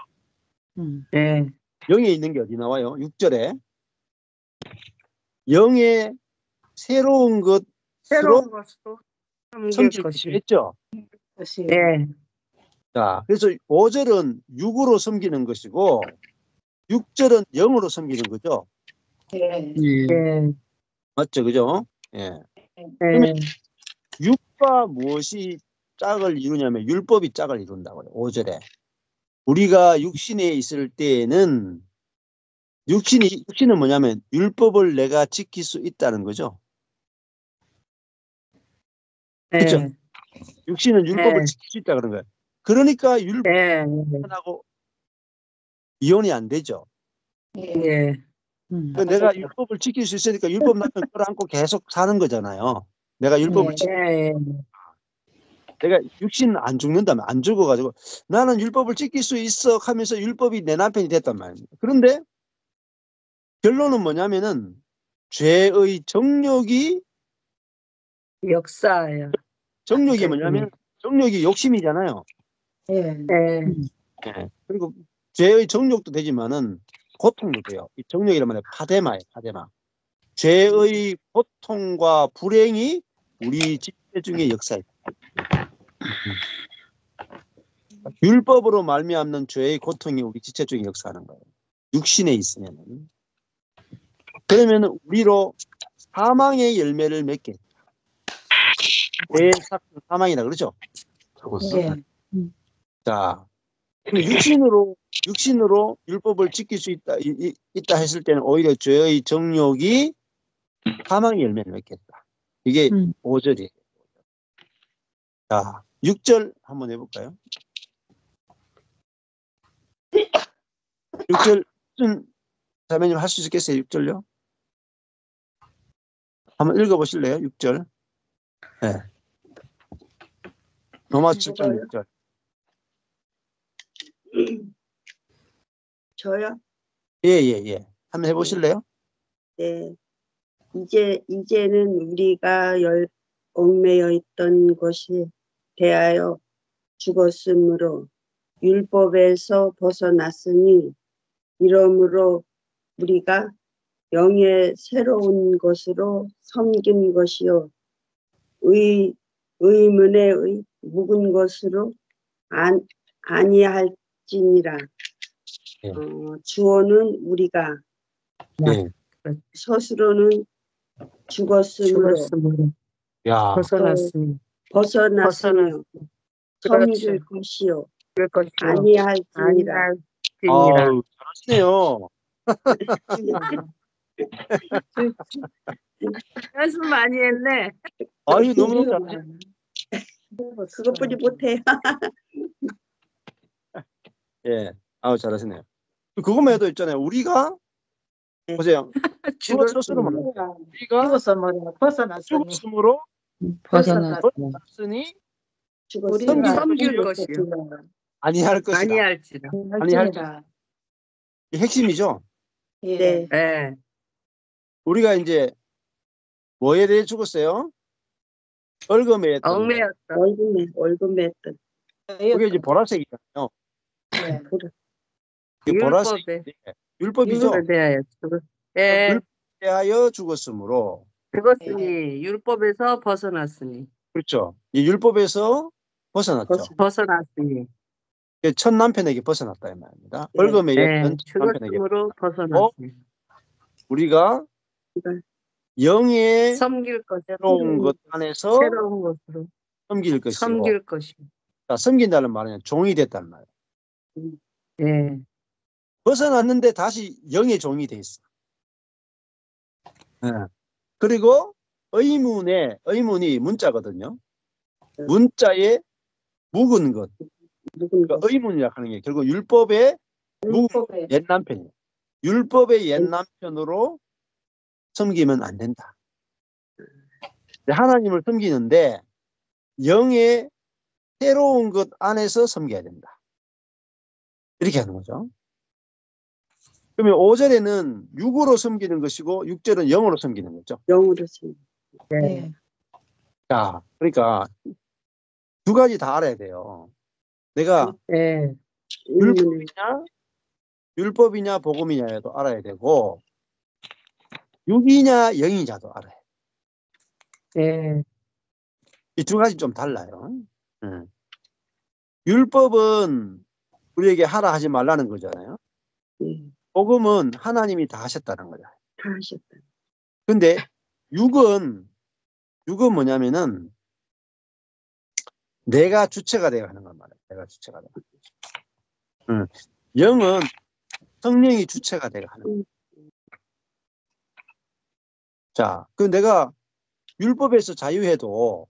예. 영에 있는 게 어디 나와요? 6절에 영의 새로운 것으로 새로운 것으로 섬길 섬길 것이. 것이 했죠. 예. 자, 그래서 5절은 육으로 섬기는 것이고 6절은 영으로 섬기는 거죠. 예. 맞죠, 그죠? 예. 예. 육과 무엇이 짝을 이루냐면 율법이 짝을 이룬다고요. 5절에 우리가 육신에 있을 때에는 육신은 뭐냐면 율법을 내가 지킬 수 있다는 거죠. 그렇죠? 예. 육신은 율법을 지킬 수 있다 그런 거예요. 그러니까 예. 율법하고 이혼이 안 되죠. 예. 내가 율법을 지킬 수 있으니까 율법 남편 끌어안고 계속 사는 거잖아요. 내가 율법을 예. 내가 육신 안 죽는다면 안 죽어가지고 나는 율법을 지킬 수 있어 하면서 율법이 내 남편이 됐단 말입니다. 그런데 결론은 뭐냐면은 죄의 정욕이 뭐냐면 정욕이 욕심이잖아요. 예. 그리고 죄의 정욕도 되지만은 고통도 돼요. 이 정욕이란 말은 파데마예요. 파데마. 죄의 고통과 불행이 우리 집회 중에 역사예요. 율법으로 말미암는 죄의 고통이 우리 지체 중에 역사하는 거예요. 육신에 있으면은. 그러면 우리로 사망의 열매를 맺게. 내 사망이다 그러죠? 예. 자, 육신으로 율법을 지킬 수 있다 했을 때는 오히려 죄의 정욕이 사망의 열매를 맺겠다. 이게 5절이에요. 자, 6절 한번 해볼까요? 6절 자매님 할 수 있겠어요? 6절요? 한번 읽어보실래요? 6절. 네. 로마 7장 6절. 저요? 예. 한번 해보실래요? 네. 이제는 우리가 얽매여 있던 것이 대하여 죽었으므로 율법에서 벗어났으니 이러므로 우리가 영의 새로운 것으로 섬긴 것이요 의문의 묵은 것으로 아니할지니라. 예. 주어는 우리가 예. 스스로는 죽었으므로 야, 벗어났으며 섬길 그렇죠. 것이요 그럴 것이요. 아니할지니라. 아니할지니라. 잘하시네요. 연습 많이 했네. 아유, 너무 잘하시 그것뿐이 못해요. 예. 아우, 잘하시네요. 그것만 해도 있잖아요. 우리가, 네. 보세요. 죽었으므로. 우리가 죽었으므로 벗어났으니 죽었으므로 벗어났으니 우리가 섬길 것이요. 아니할 것이다. 아니할지라. 할지니라. 이 핵심이죠. 예. 네. 예. 우리가 이제 뭐에 대해 죽었어요? 얼금에 했던 거. 얽매였다. 월급에 했던 그게 이제 보라색이잖아요. 예. 그게 보라색. 율법에. 율법이죠. 율법에 대하여 죽었. 예. 율법에 대하여 죽었으므로. 죽었으니 율법에서 벗어났으니. 그렇죠. 이 율법에서 벗어났죠. 벗어났으니. 첫 남편에게 벗어났다 이 말입니다. 네. 얼금에 예. 있던 첫 남편에게 죽었으므로 벗어났으니. 우리가 영의 섬길 것. 새로운 것 안에서 새로운 것으로 섬길 것이요. 섬길 것이. 자, 섬긴다는 말은 종이 됐단 말이에요. 예. 벗어났는데 다시 영의 종이 돼 있어. 네. 그리고 의문이 문자거든요. 문자에 묵은 것. 그러니까 의문이라고 하는 게 결국 율법의 옛 남편이에요. 율법의 옛 남편으로 섬기면 안 된다. 하나님을 섬기는데 영의 새로운 것 안에서 섬겨야 된다. 이렇게 하는 거죠. 그러면 5절에는 육으로 섬기는 것이고 6절은 영으로 섬기는 거죠. 영으로 섬. 예. 자, 그러니까 두 가지 다 알아야 돼요. 내가 예. 율법이냐 복음이냐도 알아야 되고 육이냐 영이냐도 알아야 돼요. 예. 이 두 가지 좀 달라요. 율법은 우리에게 하라 하지 말라는 거잖아요. 복음은 하나님이 다 하셨다는 거죠. 다 하셨다. 근데 육은 뭐냐면은 내가 주체가 되어 하는 건 말이에요. 내가 주체가 되어. 영은 성령이 주체가 되어 하는 거예요. 자, 그 내가 율법에서 자유해도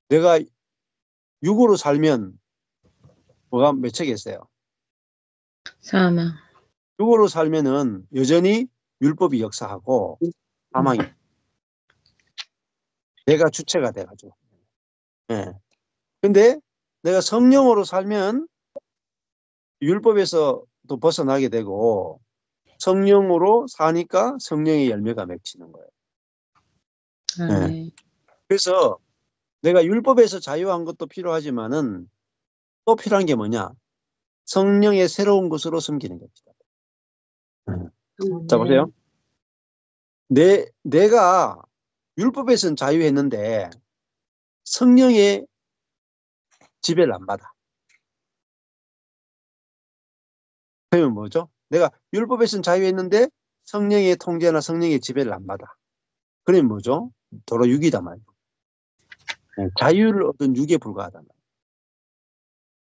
내가 육으로 살면 뭐가 맺히겠어요? 사망. 육으로 살면은 여전히 율법이 역사하고 사망이 내가 주체가 돼가지고. 예. 근데 내가 성령으로 살면 율법에서 또 벗어나게 되고 성령으로 사니까 성령의 열매가 맺히는 거예요. 아멘. 그래서 내가 율법에서 자유한 것도 필요하지만은 또 필요한 게 뭐냐? 성령의 새로운 것으로 섬기는 겁니다. 자, 보세요. 내가 율법에서는 자유했는데 성령의 지배를 안 받아. 그러면 뭐죠? 내가 율법에서는 자유했는데 성령의 통제나 성령의 지배를 안 받아. 그러면 뭐죠? 도로 육이다 말이야. 자유를 얻은 육에 불과하다 말이야.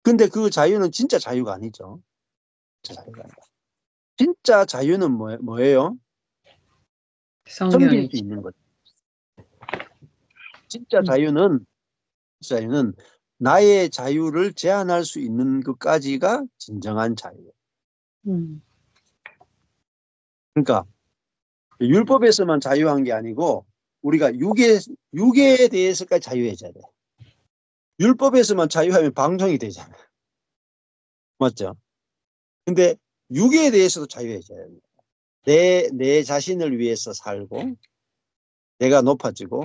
근데 그 자유는 진짜 자유가 아니죠. 진짜 자유가 아니다. 진짜 자유는 뭐예요? 섬길 수 성령이지. 있는 거죠. 진짜 자유는 나의 자유를 제한할 수 있는 것까지가 진정한 자유예요. 그러니까 율법에서만 자유한 게 아니고 우리가 육에 대해서까지 자유해져야 돼. 율법에서만 자유하면 방종이 되잖아요. 맞죠? 근데 육에 대해서도 자유해져야 돼. 내 자신을 위해서 살고 내가 높아지고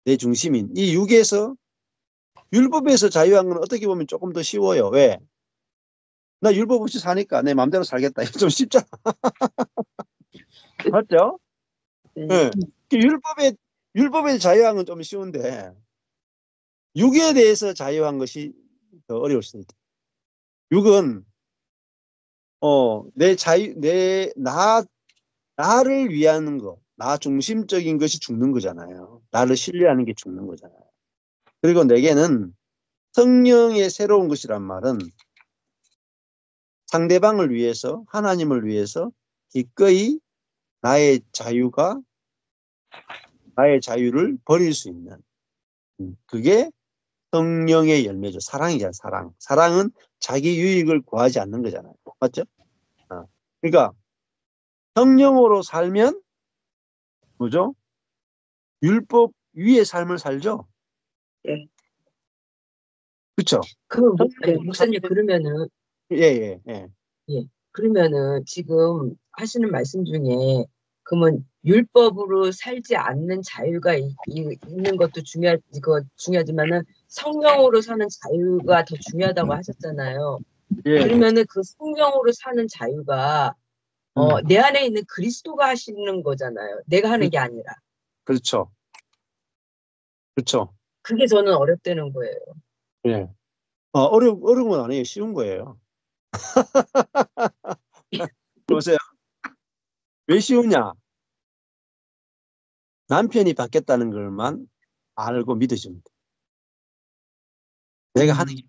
내 중심인 이 육에서 율법에서 자유한 건 어떻게 보면 조금 더 쉬워요. 왜? 나 율법 없이 사니까 내 마음대로 살겠다. 이거 좀 쉽잖아. 맞죠? 네. 율법에 자유한 건 좀 쉬운데 육에 대해서 자유한 것이 더 어려울 수 있다. 육은 나를 위하는 거, 나 중심적인 것이 죽는 거잖아요. 나를 신뢰하는 게 죽는 거잖아요. 그리고 내게는 성령의 새로운 것이란 말은 상대방을 위해서, 하나님을 위해서 기꺼이 나의 자유를 버릴 수 있는 그게 성령의 열매죠. 사랑이잖아요. 사랑. 사랑은 자기 유익을 구하지 않는 거잖아요. 맞죠? 그러니까 성령으로 살면 뭐죠? 율법 위의 삶을 살죠. 예. 그렇죠? 목사님 그러면은 예. 그러면은 지금 하시는 말씀 중에 그러면 율법으로 살지 않는 자유가 있는 것도 중요하지만은 성령으로 사는 자유가 더 중요하다고 하셨잖아요. 예. 그러면은 그 성령으로 사는 자유가 내 안에 있는 그리스도가 하시는 거잖아요. 내가 하는 게 아니라. 그렇죠. 그렇죠. 그게 저는 어렵다는 거예요. 예. 어려운 건 아니에요. 쉬운 거예요. 보세요. 왜 쉬우냐? 남편이 바뀌었다는 걸만 알고 믿어주면 돼. 내가 하는 게.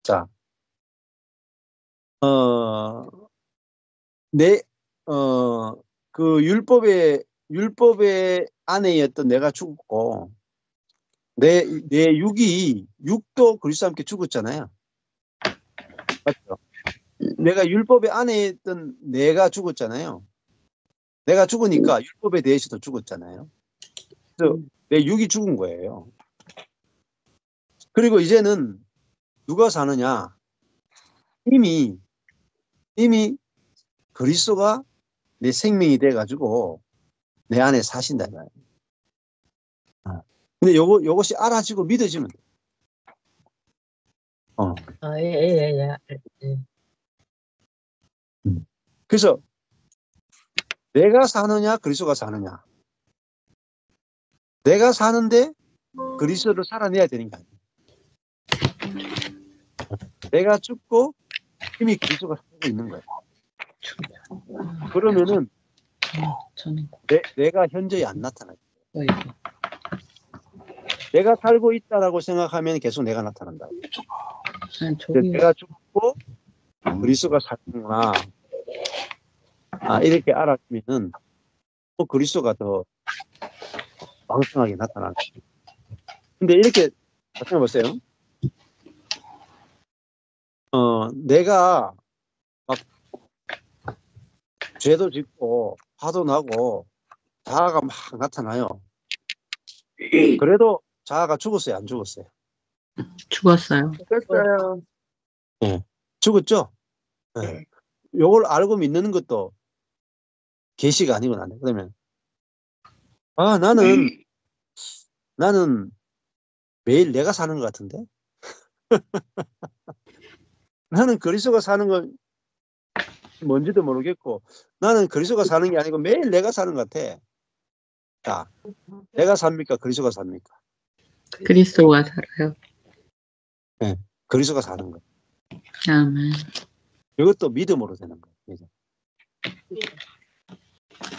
자, 그 율법의 아내였던 내가 죽었고, 내 육도 그리스도와 함께 죽었잖아요. 맞죠? 내가 율법의 아내였던 내가 죽었잖아요. 내가 죽으니까 율법에 대해서도 죽었잖아요. 그래서 내 육이 죽은 거예요. 그리고 이제는 누가 사느냐? 이미 그리스도가 내 생명이 돼가지고 내 안에 사신다 말이에요. 근데 요것이 알아지고 믿어지면 돼. 예. 그래서 내가 사느냐 그리스도가 사느냐. 내가 사는데 그리스도를 살아내야 되는 게 아니에요. 내가 죽고 이미 그리스도가 살고 있는 거예요. 그러면은 내가 현저히 안 나타나요. 내가 살고 있다라고 생각하면 계속 내가 나타난다. 내가 죽고 그리스도가 사는구나. 이렇게 알았으면은 또 그리스도가 더 왕성하게 나타나는 거예요. 근데 이렇게 생각해보세요. 내가 막 죄도 짓고 화도 나고 자아가 막 나타나요. 그래도 자아가 죽었어요? 안 죽었어요? 죽었어요. 됐어요. 네. 죽었죠? 네. 요걸 알고 믿는 것도 계시가 아니고 나네. 그러면 나는 매일 내가 사는 것 같은데 나는 그리스도가 사는 건 뭔지도 모르겠고 나는 그리스도가 사는 게 아니고 매일 내가 사는 것 같아. 자, 내가 삽니까? 그리스도가 삽니까? 그리스도가 살아요. 그리스도가 사는 거예요. 아멘. 이것도 믿음으로 되는 거예요. 이제.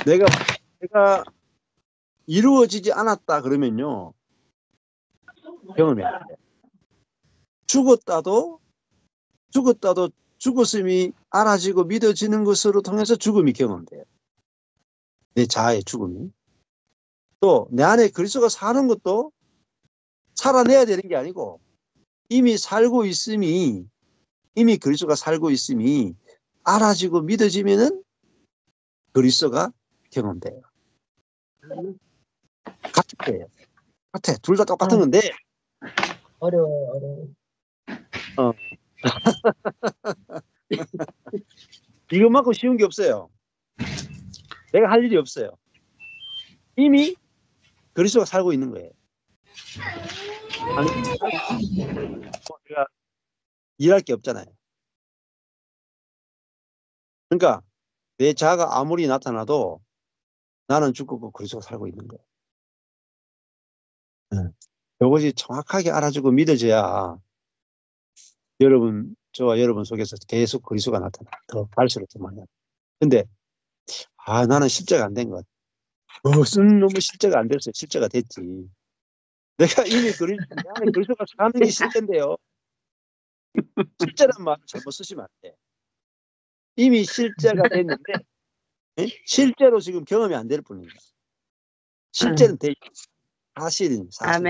내가 이루어지지 않았다 그러면요, 경험이 안 돼요. 죽었다도 죽었음이 알아지고 믿어지는 것으로 통해서 죽음이 경험돼요. 내 자아의 죽음이. 또 내 안에 그리스도가 사는 것도 살아내야 되는 게 아니고 이미 그리스도가 살고 있음이 알아지고 믿어지면은 그리스도가 경험돼요. 같은 거예요. 같아. 둘 다 똑같은 건데. 어려워. 이것만큼 쉬운 게 없어요. 내가 할 일이 없어요. 이미 그리스도가 살고 있는 거예요. 아니, 내가 일할 게 없잖아요. 그러니까 내 자아가 아무리 나타나도 나는 죽고 그리스도가 살고 있는 거예요. 이것이 정확하게 알아주고 믿어져야 저와 여러분 속에서 계속 그리스도가 나타나. 더 갈수록 더 많이. 근데 나는 실제가 안 된 것 같아. 무슨 놈의 실제가 안 됐어요. 실제가 됐지. 내가 이미 내 안에 그리스도가 사는 게 실제인데요. 실제란 말을 잘못 쓰시면 안 돼. 이미 실제가 됐는데 실제로 지금 경험이 안 될 뿐입니다. 실제는 돼. 사실은 사실.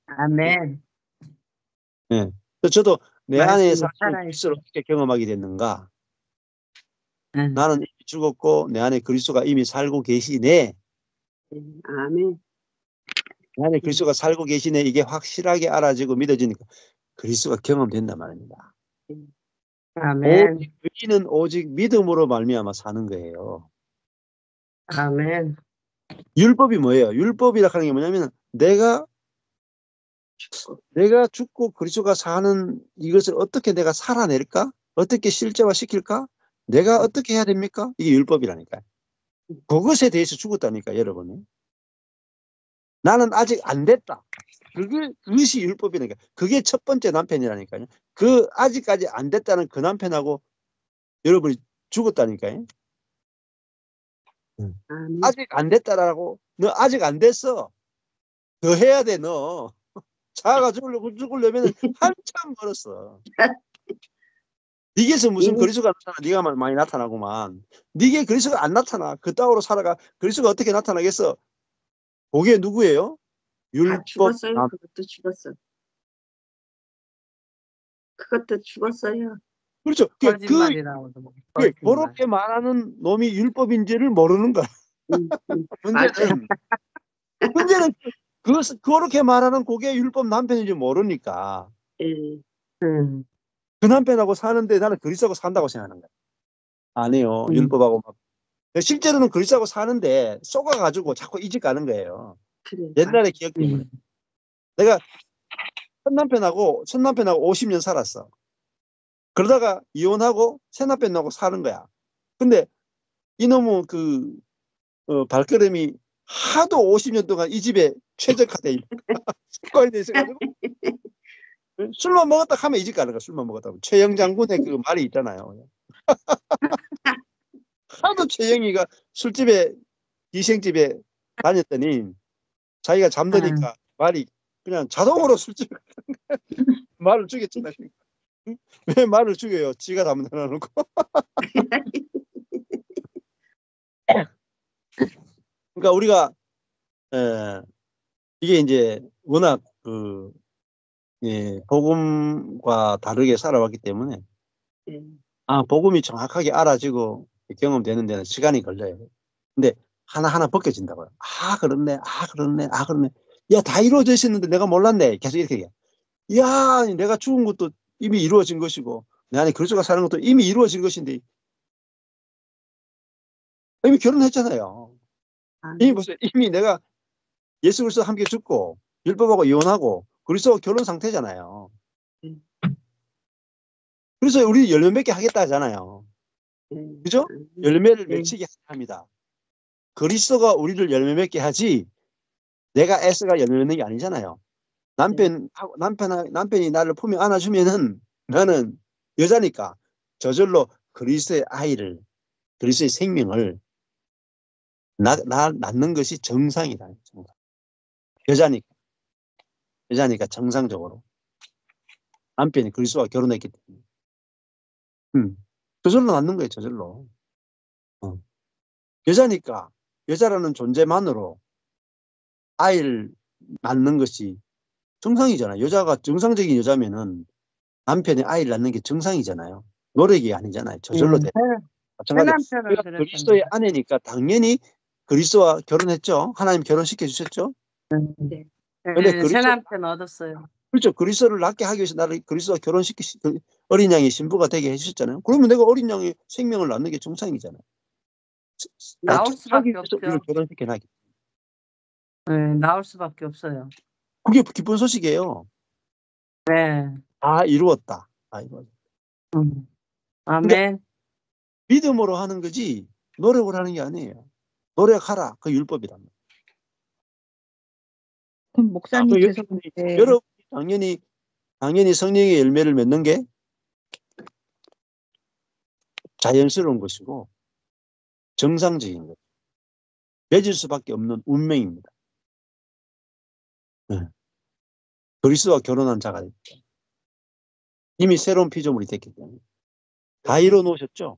아멘. 예. 저도 내 안에 말씀이 사실은 살아있어. 그리스도를 어떻게 경험하게 됐는가? 응. 나는 이미 죽었고 내 안에 그리스도가 이미 살고 계시네. 아멘. 내 안에 그리스도가 살고 계시네. 이게 확실하게 알아지고 믿어지니까 그리스도가 경험된단 말입니다. 아멘. 의인은 오직 믿음으로 말미암아 사는 거예요. 아멘. 율법이 뭐예요? 율법이라 하는 게 뭐냐면 내가 죽고 그리스도가 사는 이것을 어떻게 내가 살아낼까? 어떻게 실제화시킬까? 내가 어떻게 해야 됩니까? 이게 율법이라니까요. 그것에 대해서 죽었다니까, 여러분이. 나는 아직 안 됐다. 그것이 율법이라니까. 그게 첫 번째 남편이라니까요. 아직까지 안 됐다는 그 남편하고 여러분이 죽었다니까요. 아멘. 아직 안 됐다라고. 너 아직 안 됐어. 더 해야 돼, 너. 자아가 죽으려면 한참 멀었어. 니게서 무슨 그리스도가 나타나? 네가 많이 나타나구만. 니게 그리스도가 안 나타나. 그 따위로 살아가. 그리스도가 어떻게 나타나겠어? 그게 누구예요? 다 율법. 죽었어요. 그것도 죽었어. 그것도 죽었어요. 그렇죠. 거짓말이라고. 그렇게 말하는 놈이 율법인지를 모르는 거야. 맞아요. 문제는 그렇게 말하는 그게 율법 남편인지 모르니까 예. 그 남편하고 사는데 나는 그리스도하고 산다고 생각하는 거야. 아니요. 율법하고 막. 실제로는 그리스도하고 사는데 속아가지고 자꾸 이직 가는 거예요. 그래. 옛날의 기억 때문에. 내가 첫 남편하고 50년 살았어. 그러다가 이혼하고 새 남편하고 사는 거야. 근데 이놈은 발걸음이 하도 50년 동안 이 집에 최적화돼 있는 습관이 돼 있어가지고 술만 먹었다 하면 이 집 가는 거야. 술만 먹었다 하면. 최영 장군의 그 말이 있잖아요. 하도 최영이가 술집에 기생집에 다녔더니 자기가 잠드니까 말이 그냥 자동으로 술집에 가는 거야. 말을 죽였잖아요. 왜 말을 죽여요? 지가 담당해놓고. 그러니까 우리가 이게 이제 워낙 복음과 다르게 살아왔기 때문에 복음이 정확하게 알아지고 경험되는 데는 시간이 걸려요. 근데 하나하나 벗겨진다고요. 그렇네. 그렇네. 야, 다 이루어져 있었는데 내가 몰랐네. 계속 이렇게 얘기해. 야, 내가 죽은 것도 이미 이루어진 것이고 내 안에 그리스도가 사는 것도 이미 이루어진 것인데 이미 결혼했잖아요. 이미 내가 예수 그리스도 함께 죽고 율법하고 이혼하고 그리스도와 결혼 상태잖아요. 그래서 우리 열매 맺게 하겠다 하잖아요. 그죠? 열매를 맺히게 합니다. 그리스도가 우리를 열매 맺게 하지 내가 애써가 열매 맺는 게 아니잖아요. 남편이 나를 품에 안아주면은 나는 여자니까 저절로 그리스도의 아이를, 그리스도의 생명을 낳는 것이 정상이다. 정상. 여자니까 정상적으로 남편이 그리스도와 결혼했기 때문에 저절로 낳는 거예요. 저절로. 여자니까 여자라는 존재만으로 아이를 낳는 것이 정상이잖아요. 여자가 정상적인 여자면은 남편이 아이를 낳는 게 정상이잖아요. 노력이 아니잖아요. 저절로 돼. 새 마찬가지로 남편은 우리가 그랬던데. 그리스도의 아내니까 당연히 그리스도와 결혼했죠. 하나님 결혼시켜 주셨죠. 근데 새 그리스도 남편 얻었어요. 그렇죠. 그리스도를 낳게 하기 위해서 나를 그리스도와 어린 양의 신부가 되게 해주셨잖아요. 그러면 내가 어린 양의 생명을 낳는 게 정상이잖아요. 나올 하기 수밖에 위해서 우리를 없죠. 결혼시켜 놔기. 나올 수밖에 없어요. 그게 기쁜 소식이에요. 네. 다 이루었다. 다 이루었다. 아멘. 믿음으로 하는 거지 노력을 하는 게 아니에요. 노력하라. 그 율법이란 말이에요. 그럼 목사님 죄송한데 여러분 당연히 성령의 열매를 맺는 게 자연스러운 것이고 정상적인 것. 맺을 수밖에 없는 운명입니다. 네. 그리스도와 결혼한 자가 됐죠. 이미 새로운 피조물이 됐기 때문에 다 이뤄 놓으셨죠.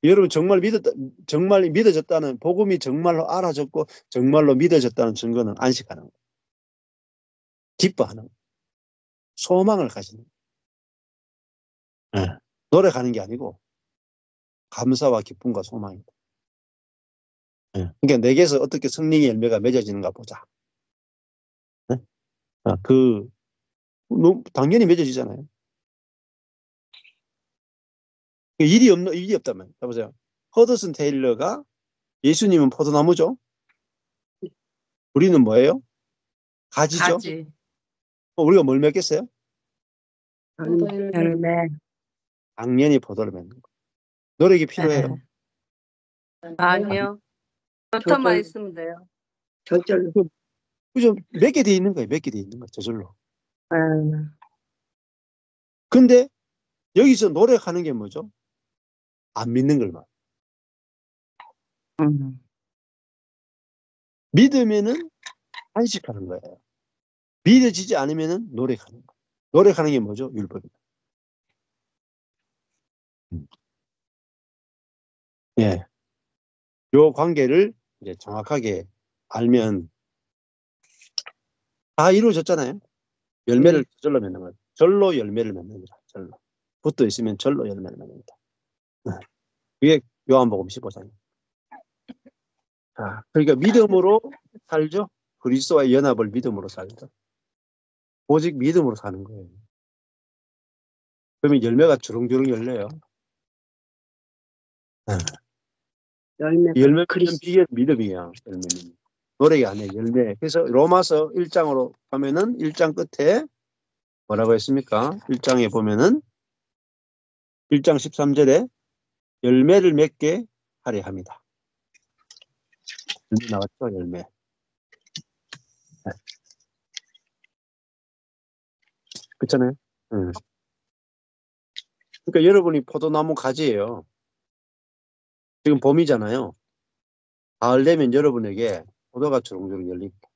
여러분 정말 믿어졌다는 복음이 정말로 알아졌고 정말로 믿어졌다는 증거는 안식하는 거예요. 기뻐하는 거예요. 소망을 가지는 거예요. 네. 노력하는 게 아니고 감사와 기쁨과 소망입니다. 네. 그러니까 내게서 어떻게 성령의 열매가 맺어지는가 보자. 네? 당연히 맺어지잖아요. 일이 없다면. 보세요. 허드슨 테일러가 예수님은 포도나무죠. 우리는 뭐예요? 가지죠. 가지. 우리가 뭘 맺겠어요? 열매. 당연히 포도를 맺는 거. 노력이 필요해요. 아니요. 겉만 있으면 돼요. 저절로. 그죠? 몇 개 돼 있는 거예요. 몇 개 돼 있는 거예요. 저절로. 음. 근데 여기서 노력하는 게 뭐죠? 안 믿는 걸만. 믿으면은 안식하는 거예요. 믿어지지 않으면은 노력하는 거예요. 노력하는 게 뭐죠? 율법입니다. 예. 요 관계를 이제 정확하게 알면 다 이루어졌잖아요. 열매를 절로 맺는 거예요. 절로 열매를 맺는다. 절로. 붙어 있으면 절로 열매를 맺는다. 이게 요한복음 15장. 그러니까 믿음으로 살죠. 그리스도와의 연합을 믿음으로 살죠. 오직 믿음으로 사는 거예요. 그러면 열매가 주렁주렁 열려요. 열매 맺는 비결 믿음이야. 열매는. 노력이 아니에요. 열매. 그래서 로마서 1장으로 가면은 1장 끝에 뭐라고 했습니까? 1장에 보면은 1장 13절에 열매를 맺게 하려 합니다. 열매 나왔죠? 열매. 그렇잖아요. 그러니까 여러분이 포도나무 가지예요. 지금 봄이잖아요. 가을 되면 여러분에게 포도가 주렁주렁 열립니다.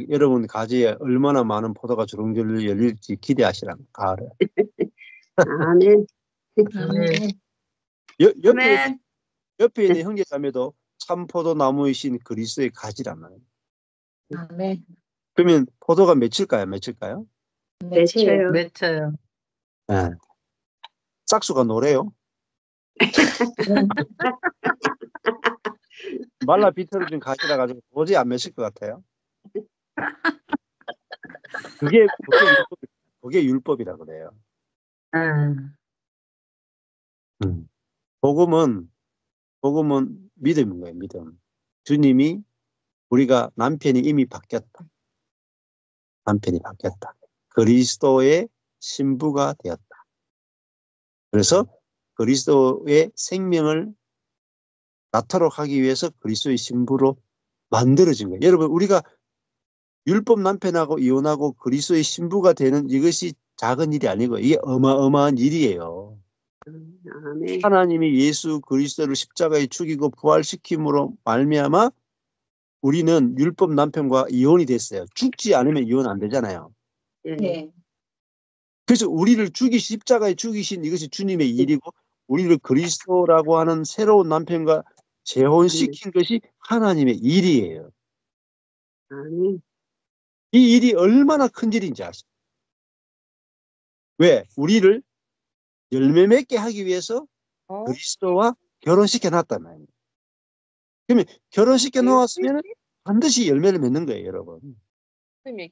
여러분 가지에 얼마나 많은 포도가 주렁주렁 열릴지 기대하시라는 가을에. 아멘. 옆에 있는 형제자매도 참 포도나무이신 그리스도의 가지란 말이에요. 아멘. 그러면 포도가 맺힐까요? 맺혀요. 맺혀요. 네. 싹수가 노래요. 말라 비틀어진 가시라 가지고 도저히 안 맺힐 것 같아요. 그게 율법이라 그래요. 복음은 믿음인 거예요. 믿음. 주님이 우리가 남편이 이미 바뀌었다. 남편이 바뀌었다. 그리스도의 신부가 되었다. 그래서 그리스도의 생명을 낳도록 하기 위해서 그리스도의 신부로 만들어진 거예요. 여러분 우리가 율법 남편하고 이혼하고 그리스도의 신부가 되는 이것이 작은 일이 아니고 이게 어마어마한 일이에요. 아멘. 하나님이 예수 그리스도를 십자가에 죽이고 부활시킴으로 말미암아 우리는 율법 남편과 이혼이 됐어요. 죽지 않으면 이혼 안 되잖아요. 예. 네. 그래서 우리를 십자가에 죽이신 이것이 주님의 일이고 우리를 그리스도라고 하는 새로운 남편과 재혼시킨 것이 하나님의 일이에요. 아멘. 이 일이 얼마나 큰 일인지 아시죠? 왜? 우리를 열매 맺게 하기 위해서 그리스도와 결혼시켜 놨단 말이에요. 그러면 결혼시켜 놓았으면 반드시 열매를 맺는 거예요, 여러분. 아멘.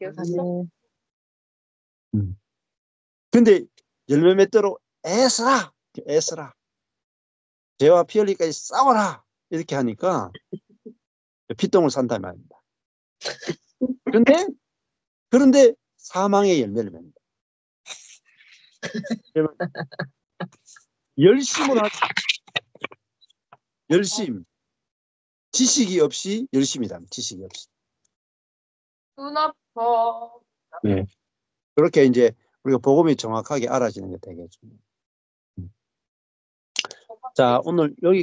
근데 열매 맺도록 애쓰라. 죄와 피 흘리기까지 싸워라. 이렇게 하니까 피똥을 산단 말입니다. 그런데 사망의 열매를 맺는다. 열심을 하죠. 열심. 지식이 없이 열심이다. 지식이 없이. 눈 아파. 네. 그렇게 이제 우리가 복음이 정확하게 알아지는 게 되겠죠. 자, 오늘 여기